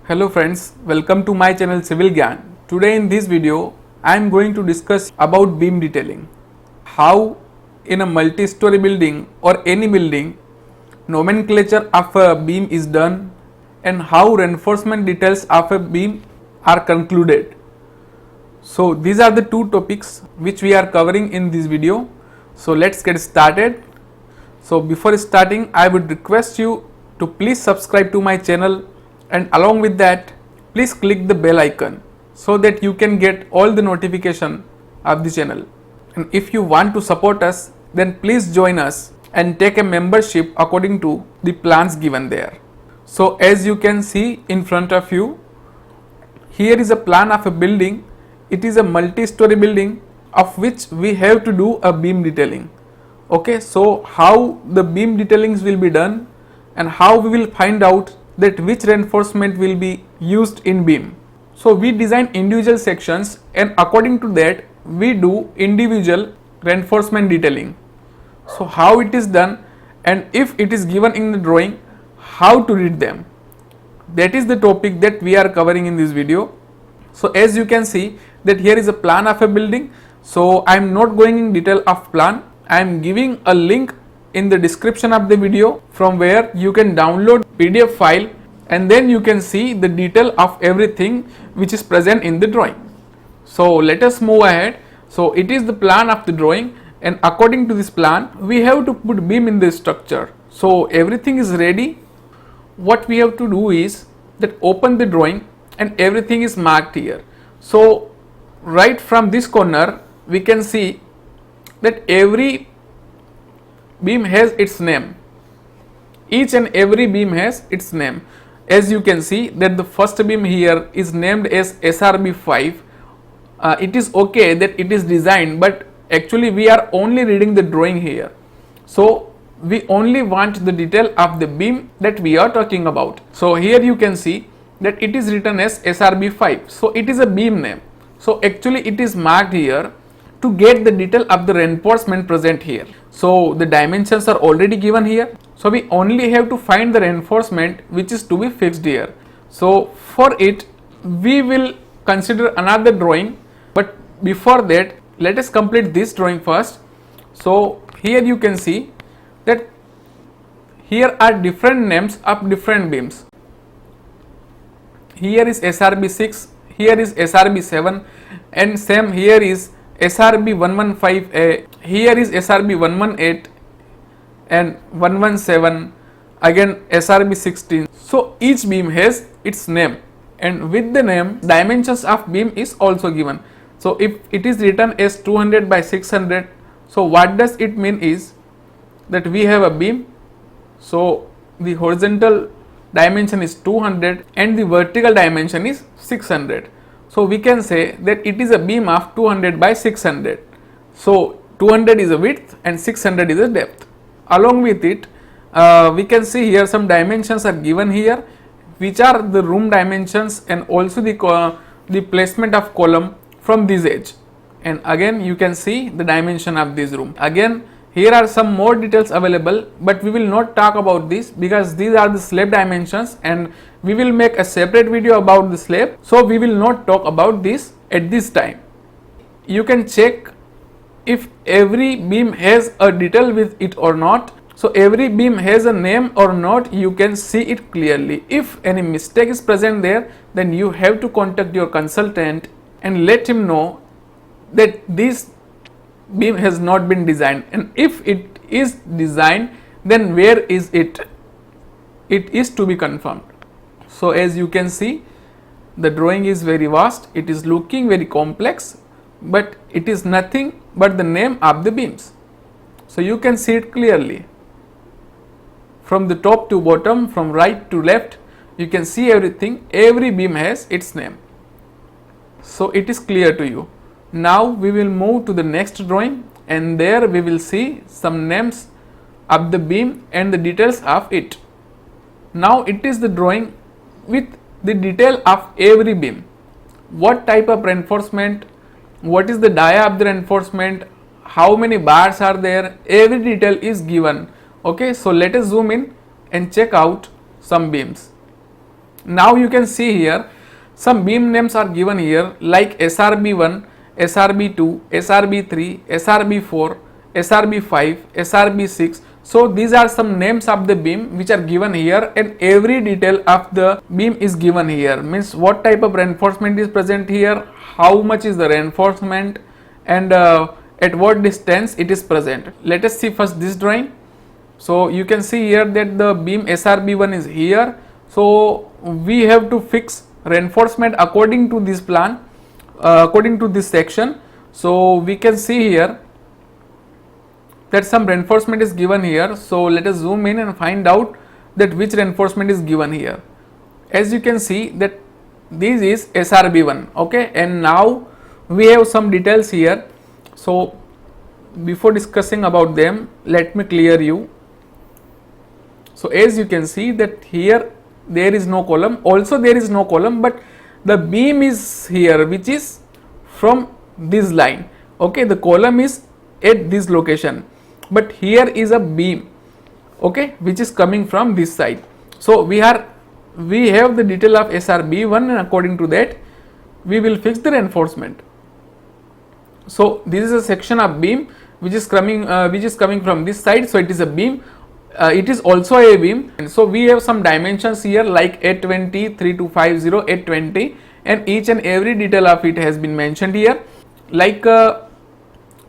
Hello friends, welcome to my channel Civil Gyan. Today in this video, I am going to discuss about beam detailing. How in a multi-story building or any building, nomenclature of a beam is done and how reinforcement details of a beam are concluded. So these are the two topics which we are covering in this video. So let's get started. So before starting, I would request you to please subscribe to my channel, and along with that please click the bell icon so that you can get all the notification of the channel. And if you want to support us, then please join us and take a membership according to the plans given there. So as you can see in front of you, here is a plan of a building. It is a multi-story building of which we have to do a beam detailing. Okay, so how the beam detailings will be done and how we will find out that which reinforcement will be used in beam. So we design individual sections, and according to that we do individual reinforcement detailing. So how it is done, and if it is given in the drawing, how to read them, that is the topic that we are covering in this video. So as you can see that here is a plan of a building. So I am not going in detail of plan. I am giving a link in the description of the video from where you can download PDF file, and then you can see the detail of everything which is present in the drawing. So let us move ahead. So it is the plan of the drawing, and according to this plan we have to put beam in the structure. So everything is ready. What we have to do is that open the drawing and everything is marked here. So right from this corner we can see that every beam has its name. Each and every beam has its name. As you can see that the first beam here is named as SRB5. It is okay that it is designed, but actually we are only reading the drawing here. So we only want the detail of the beam that we are talking about. So here you can see that it is written as SRB5. So it is a beam name. So actually it is marked here to get the detail of the reinforcement present here. So the dimensions are already given here. So we only have to find the reinforcement which is to be fixed here. So for it we will consider another drawing, but before that let us complete this drawing first. So here you can see that here are different names of different beams. Here is SRB6, here is SRB7, and same here is SRB115A, here is SRB118 and 117, again SRB16. So each beam has its name, and with the name dimensions of beam is also given. So if it is written as 200 by 600, so what does it mean is that we have a beam. So the horizontal dimension is 200 and the vertical dimension is 600. So we can say that it is a beam of 200 by 600. So 200 is a width and 600 is a depth. Along with it, we can see here some dimensions are given here, which are the room dimensions and also the placement of column from this edge. And again you can see the dimension of this room. Again here are some more details available, but we will not talk about this because these are the slab dimensions and we will make a separate video about the slab. So we will not talk about this at this time. You can check if every beam has a detail with it or not. So every beam has a name or not, you can see it clearly. If any mistake is present there, then you have to contact your consultant and let him know that this beam has not been designed, and if it is designed, then where is it? It is to be confirmed. So as you can see, the drawing is very vast, it is looking very complex, but it is nothing but the name of the beams. So you can see it clearly from the top to bottom, from right to left, you can see everything. Every beam has its name. So it is clear to you. Now we will move to the next drawing, and there we will see some names of the beam and the details of it. Now it is the drawing with the detail of every beam. What type of reinforcement, what is the dia of the reinforcement, how many bars are there, every detail is given. Okay, so let us zoom in and check out some beams. Now you can see here some beam names are given here like SRB1, SRB2, SRB3, SRB4, SRB5, SRB6. So these are some names of the beam which are given here, and every detail of the beam is given here. Means what type of reinforcement is present here, how much is the reinforcement, and at what distance it is present. Let us see first this drawing. So you can see here that the beam SRB1 is here. So we have to fix reinforcement according to this plan, according to this section. So we can see here that some reinforcement is given here. So let us zoom in and find out that which reinforcement is given here. As you can see that this is SRB1, okay, and now we have some details here. So before discussing about them, let me clear you. So as you can see that here there is no column, also there is no column, but the beam is here which is from this line, okay, the column is at this location, but here is a beam, okay, which is coming from this side. So we have the detail of SRB1, and according to that we will fix the reinforcement. So this is a section of beam which is coming from this side, so it is a beam. It is also a beam, and so we have some dimensions here like 820, 3250, 820, and each and every detail of it has been mentioned here. Like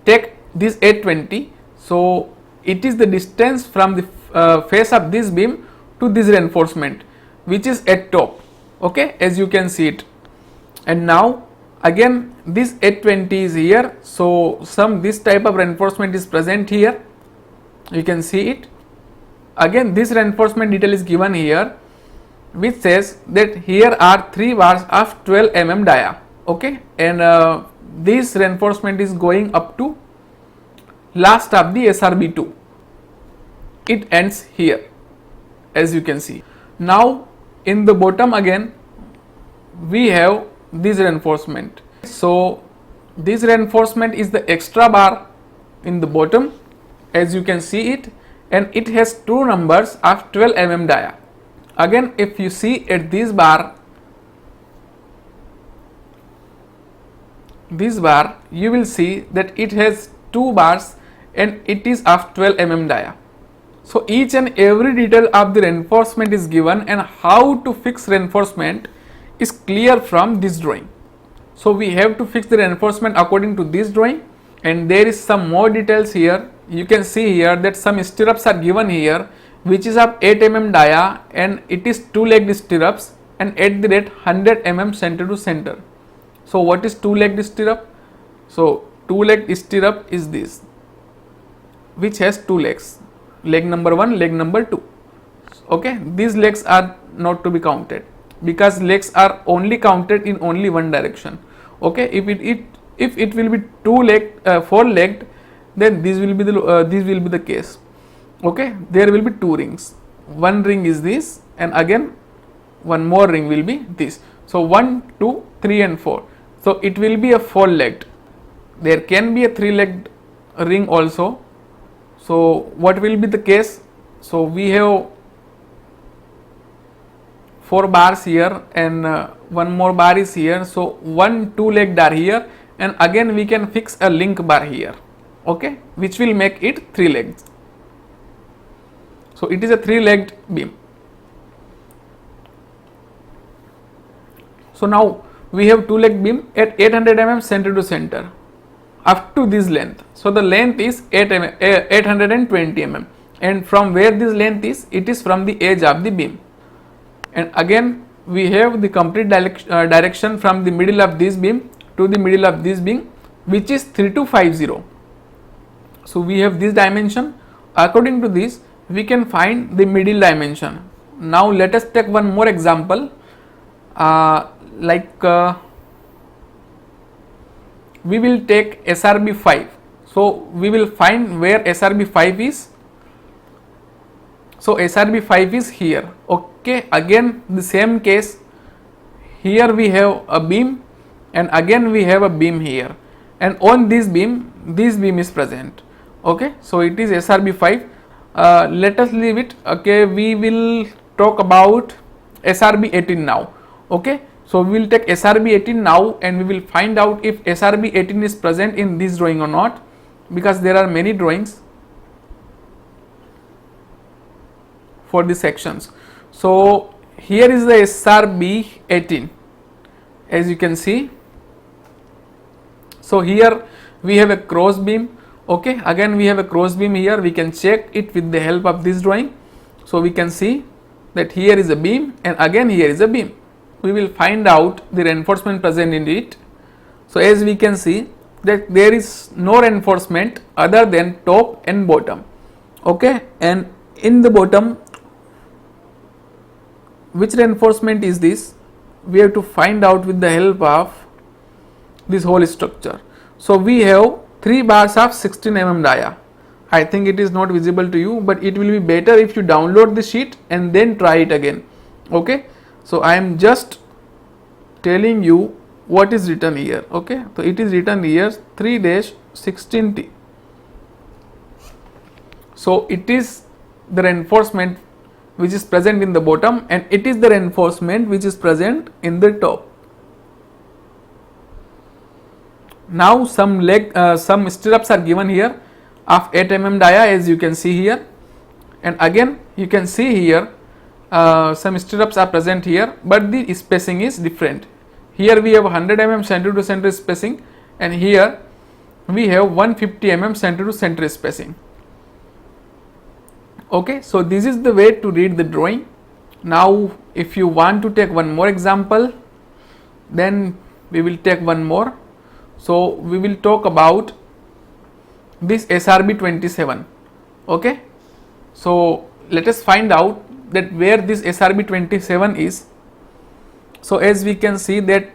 take this 820, so it is the distance from the face of this beam to this reinforcement which is at top, okay, as you can see it. And now again this 820 is here, so this type of reinforcement is present here, you can see it. Again this reinforcement detail is given here which says that here are 3 bars of 12 mm dia, okay, and this reinforcement is going up to last of the SRB2, it ends here as you can see. Now in the bottom again we have this reinforcement, so this reinforcement is the extra bar in the bottom as you can see it, and it has 2 numbers of 12 mm dia. Again if you see at this bar you will see that it has 2 bars and it is of 12 mm dia. So each and every detail of the reinforcement is given, and how to fix reinforcement is clear from this drawing. So we have to fix the reinforcement according to this drawing, and there is some more details here. You can see here that some stirrups are given here which is of 8 mm dia, and it is 2-legged stirrups and at the rate 100 mm center to center. So what is 2-legged stirrup? So 2-legged stirrup is this which has 2 legs, leg number 1, leg number 2, okay. These legs are not to be counted because legs are only counted in only one direction, okay. If it will be 4-legged, then this will be the case, okay. There will be 2 rings, one ring is this, and again one more ring will be this. So 1, 2, 3 and 4, so it will be a 4-legged. There can be a 3-legged ring also. So what will be the case? So we have 4 bars here and one more bar is here, so 1 2-legged are here, and again we can fix a link bar here, okay, which will make it 3 legs. So it is a 3-legged beam. So now we have 2-legged beam at 800 mm center to center up to this length. So the length is 820 mm, and from where this length is, it is from the edge of the beam. And again we have the complete direction from the middle of this beam to the middle of this beam, which is 3250. So we have this dimension. According to this we can find the middle dimension. Now let us take one more example, we will take SRB5. So we will find where SRB5 is. So SRB5 is here, okay. Again the same case, here we have a beam and again we have a beam here, and on this beam is present, okay. So it is SRB5. Let us leave it, okay. We will talk about SRB 18 now. Okay, so we will take SRB 18 now and we will find out if SRB 18 is present in this drawing or not, because there are many drawings for the sections. So here is the SRB 18, as you can see. So here we have a cross beam. Okay, again we have a cross beam here. We can check it with the help of this drawing. So we can see that here is a beam and again here is a beam. We will find out the reinforcement present in it. So as we can see that there is no reinforcement other than top and bottom. Okay, and in the bottom, which reinforcement is this? We have to find out with the help of this whole structure. So we have 3 bars of 16 mm dia. I think it is not visible to you, but it will be better if you download the sheet and then try it again. Okay, so I am just telling you what is written here. Okay, so it is written here 3-16T. So it is the reinforcement which is present in the bottom and it is the reinforcement which is present in the top. Now some stirrups are given here of 8 mm dia, as you can see here, and again you can see here some stirrups are present here, but the spacing is different. Here we have 100 mm center to center spacing and here we have 150 mm center to center spacing. Okay, so this is the way to read the drawing. Now if you want to take one more example, then we will take one more. So we will talk about this SRB 27. Okay, so let us find out that where this SRB 27 is. So as we can see that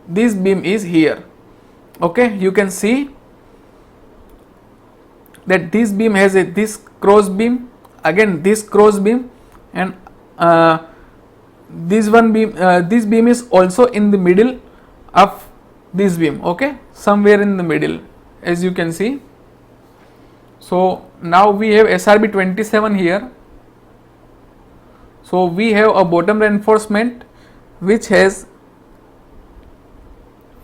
this beam is here. Okay, you can see that this beam has this cross beam, again this cross beam, and this beam is also in the middle of this beam. Okay, somewhere in the middle, as you can see. So now we have SRB 27 here. So we have a bottom reinforcement which has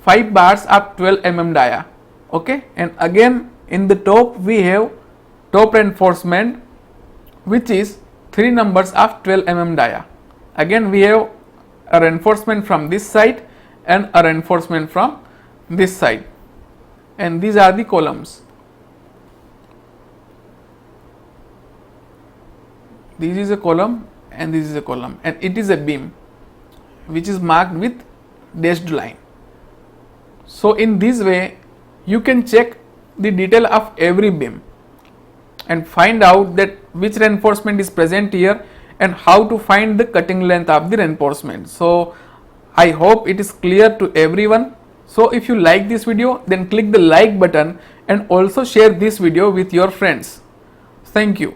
5 bars of 12 mm dia. Okay, and again in the top we have top reinforcement which is 3 numbers of 12 mm dia. Again we have a reinforcement from this side and a reinforcement from this side, and these are the columns. This is a column and this is a column, and it is a beam which is marked with dashed line. So in this way you can check the detail of every beam and find out that which reinforcement is present here and how to find the cutting length of the reinforcement. So I hope it is clear to everyone. So if you like this video, then click the like button and also share this video with your friends. Thank you.